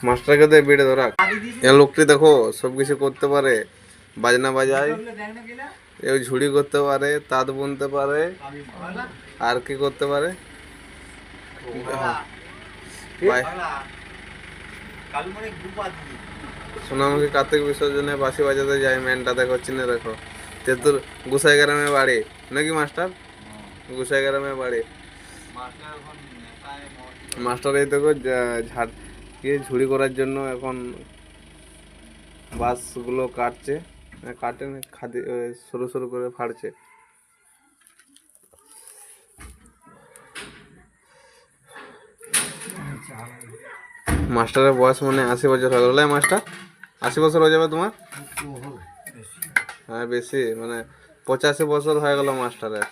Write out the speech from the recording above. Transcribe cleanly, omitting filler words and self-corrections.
মাস্টারকে দে বেড়ে ধরা। এ লোকটি দেখো সব কিছু করতে পারে, বাজনা বাজায়, এও ঝুড়ি করতে পারে, তাঁত বুনতে পারে, আর কি করতে পারে। সোনামুখী কার্তিক বিসর্জনে বাঁশি বাজাতে যায়, মেনটা দেখো চিনে দেখো। তেতুর গুসাই গ্রামে বাড়ি নাকি মাস্টার? গুসাই গ্রামে বাড়ি। মাস্টার এই দেখো ঝাড় কি ঝুড়ি করার জন্য এখন বাঁশগুলো কাটছে, কাটে খাদি সরু সরু করে ফাড়ছে। মাস্টারের বয়স মানে 80 বছর হয়ে গেল। মাস্টার 80 বছর হয়ে যাবে তোমার? হ্যাঁ বেশি, মানে 85 বছর হয়ে গেল মাস্টারের।